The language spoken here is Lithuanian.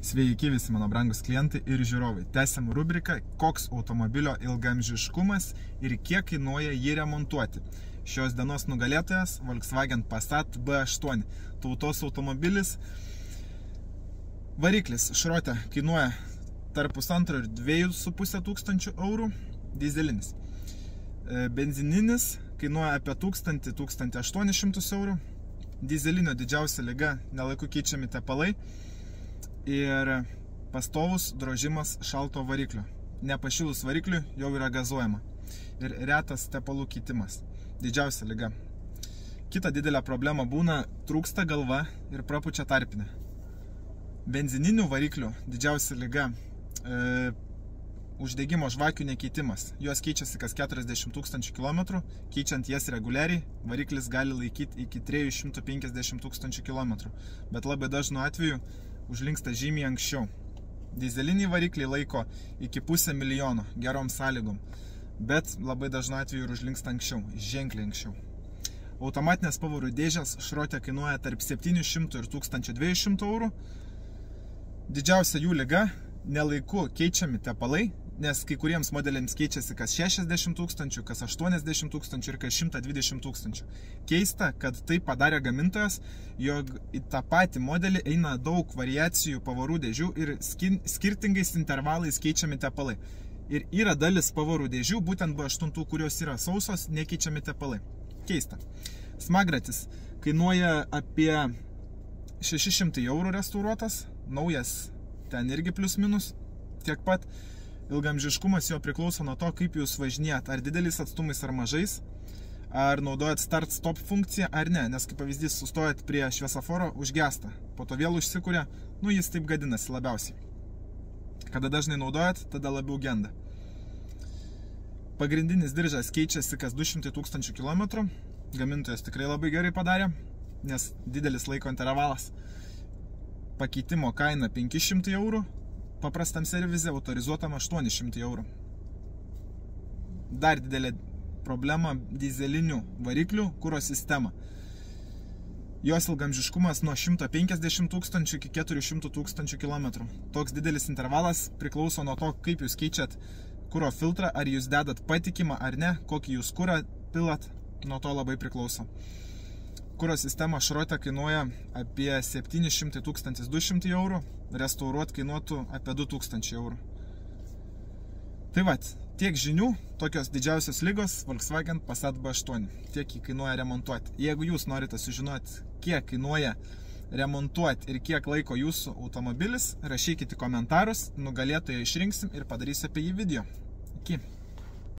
Sveiki visi mano brangus klientai ir žiūrovai. Tęsiam rubriką, koks automobilio ilgaamžiškumas ir kiek kainuoja jį remontuoti. Šios dienos nugalėtojas Volkswagen Passat B8. Tautos automobilis. Variklis šrote kainuoja tarp 1,5 ir 2,5 tūkstančių eurų. Dizelinis. Benzininis kainuoja apie 1000–1800 eurų. Dizelinio didžiausia liga - nelaiku keičiami tepalai ir pastovus drožimas šalto variklio. Nepašilus varikliui jau yra gazuojama. Ir retas tepalų keitimas. Didžiausia liga. Kita didelė problema būna trūksta galva ir prapučia tarpinė. Benzininių variklių didžiausia liga uždegimo žvakių nekeitimas. Jos keičiasi kas 40 000 km, keičiant jas reguliariai, variklis gali laikyti iki 350 000 km, bet labai dažnu atveju užlinksta žymiai anksčiau. Dizeliniai varikliai laiko iki 500 000 gerom sąlygom, bet labai dažnu atveju ir užlinksta anksčiau, ženkliai anksčiau. Automatinės pavarų dėžės šrote kainuoja tarp 700 ir 1200 eurų. Didžiausia jų liga - nelaiku keičiami tepalai, nes kai kuriems modeliams keičiasi kas 60 000, kas 80 000 ir kas 120 000. Keista, kad tai padarė gamintojas, jog į tą patį modelį eina daug variacijų pavarų dėžių ir skirtingais intervalais keičiami tepalai. Ir yra dalis pavarų dėžių, būtent B8, kurios yra sausos, nekeičiami tepalai. Keista. Smagratis kainuoja apie 600 eurų restauruotas, naujas ten irgi plius minus tiek pat. Ilgaamžiškumas jo priklauso nuo to, kaip jūs važinėjat, ar dideliais atstumais ar mažais, ar naudojat start-stop funkciją ar ne, nes kaip pavyzdys sustojat prie šviesoforo, užgesta, po to vėl užsikuria, jis taip gadinasi labiausiai. Kada dažnai naudojat, tada labiau genda. Pagrindinis diržas keičiasi kas 200 000 km, gamintojas tikrai labai gerai padarė, nes didelis laiko intervalas. Pakeitimo kaina 500 eurų, paprastam servize autorizuotam 800 eurų. Dar didelė problema dizelinių variklių kuro sistema. Jos ilgaamžiškumas nuo 150 000 iki 400 000 km. Toks didelis intervalas priklauso nuo to, kaip jūs keičiat kuro filtrą, ar jūs dedat patikimą ar ne, kokį jūs kurą pilat, nuo to labai priklauso. Kuro sistema šrote kainuoja apie 700–1200 eurų, restauruot kainuotų apie 2000 eurų. Tai vat, tiek žinių, tokios didžiausios ligos Volkswagen Passat B8, tiek jį kainuoja remontuoti. Jeigu jūs norite sužinoti, kiek kainuoja remontuoti ir kiek laiko jūsų automobilis, rašykite komentarus, nugalėtoją išrinksim ir padarysiu apie jį video. Iki.